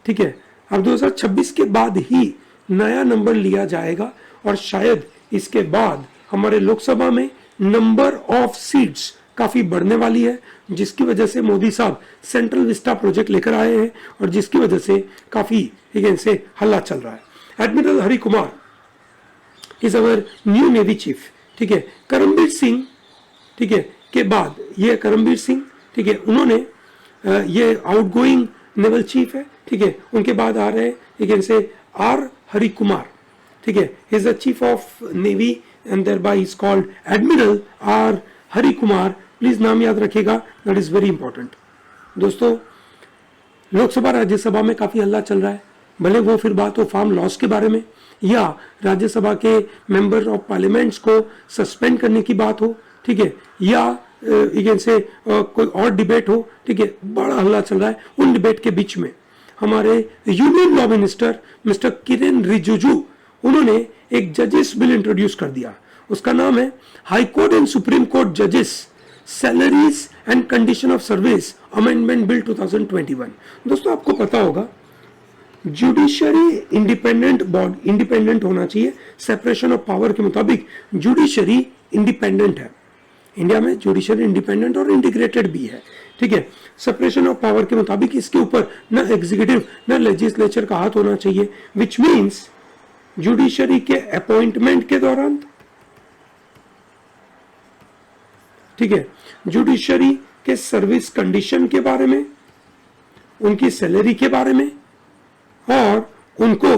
ठीक है। अब 2026 के बाद ही नया नंबर लिया जाएगा और शायद इसके बाद हमारे लोकसभा में नंबर ऑफ सीट्स काफी बढ़ने वाली है, जिसकी वजह से मोदी साहब सेंट्रल विस्टा प्रोजेक्ट लेकर आए हैं और जिसकी वजह से काफी से हल्ला चल रहा है। Admiral Hari Kumar is our new navy chief, ठीक है। करमबीर सिंह, ठीक है, के बाद ये करमबीर सिंह, ठीक है, उन्होंने ये आउटगोइंग नेवल चीफ है, ठीक है। उनके बाद आ रहे हैं आर हरि कुमार, ठीक है, is the chief of navy and thereby is called admiral R Hari Kumar. Please नाम याद रखिएगा, दैट इज वेरी इंपॉर्टेंट। दोस्तों, लोकसभा राज्यसभा में काफी हल्ला चल रहा है, भले वो फिर बात हो फार्म लॉस के बारे में या राज्यसभा के मेंबर ऑफ पार्लियामेंट्स को सस्पेंड करने की बात हो, ठीक है, या कोई और डिबेट हो, ठीक है, बड़ा हल्ला चल रहा है। उन डिबेट के बीच में हमारे union law minister mister Kiren Rijiju, उन्होंने एक जजेस बिल इंट्रोड्यूस कर दिया। उसका नाम है high court and supreme court जजेस salaries and condition of service amendment bill 2021। दोस्तों, आपको पता होगा जुडिशरी इंडिपेंडेंट होना चाहिए। सेपरेशन ऑफ पावर के मुताबिक जुडिशरी इंडिपेंडेंट है, इंडिया में जुडिशरी इंडिपेंडेंट और इंटीग्रेटेड भी है, ठीक है। सेपरेशन ऑफ पावर के मुताबिक इसके ऊपर न एग्जीक्यूटिव न लेजिस्लेचर का हाथ होना चाहिए, विच मीन्स जुडिशरी के अपॉइंटमेंट के दौरान, ठीक है, जुडिशरी के सर्विस कंडीशन के बारे में, उनकी सैलरी के बारे में और उनको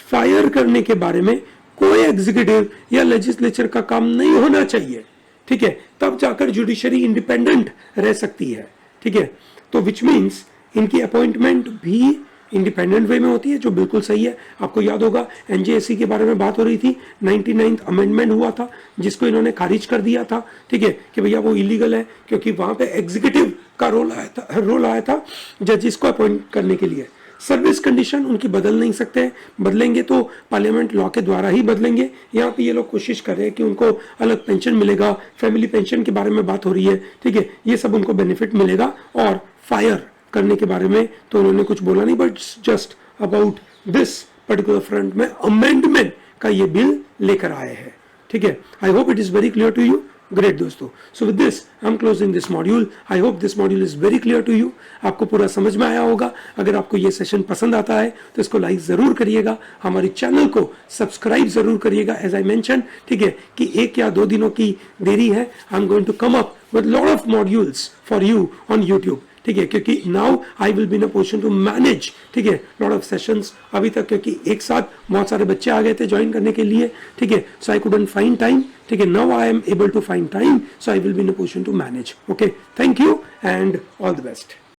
फायर करने के बारे में कोई एग्जीक्यूटिव या लेजिस्लेचर का काम नहीं होना चाहिए, ठीक है। तब जाकर जुडिशरी इंडिपेंडेंट रह सकती है, ठीक है। तो विच मीन्स इनकी अपॉइंटमेंट भी इंडिपेंडेंट वे में होती है, जो बिल्कुल सही है। आपको याद होगा एनजेएससी के बारे में बात हो रही थी, 99th अमेंडमेंट हुआ था जिसको इन्होंने खारिज कर दिया था, ठीक है, कि भैया वो इलीगल है क्योंकि वहां पे एग्जीक्यूटिव का रोल आया था जजेस को अपॉइंट करने के लिए। सर्विस कंडीशन उनकी बदल नहीं सकते, बदलेंगे तो पार्लियामेंट लॉ के द्वारा ही बदलेंगे। यहाँ पे ये लोग कोशिश कर रहे हैं कि उनको अलग पेंशन मिलेगा, फैमिली पेंशन के बारे में बात हो रही है, ठीक है, ये सब उनको बेनिफिट मिलेगा। और फायर करने के बारे में तो उन्होंने कुछ बोला नहीं, but just about this particular front में अमेंडमेंट का ये बिल लेकर आए हैं, ठीक है। I hope it is very clear to you. Great दोस्तों, so with this I am closing this module. I hope this module is very clear to you. आपको पूरा समझ में आया होगा। अगर आपको ये सेशन पसंद आता है तो इसको लाइक जरूर करिएगा, हमारे चैनल को सब्सक्राइब जरूर करिएगा। एज आई मेंशन, ठीक है, कि 1 या 2 दिनों की देरी है, I am going to come up with lot of modules for you on YouTube, ठीक है, क्योंकि now I will be in a position to manage, ठीक है, लॉट ऑफ सेशंस। अभी तक क्योंकि एक साथ बहुत सारे बच्चे आ गए थे ज्वाइन करने के लिए, ठीक है, so I couldn't find time, ठीक है। Now I am able to find time, so I will be in a position to manage. Okay, thank you and all the best.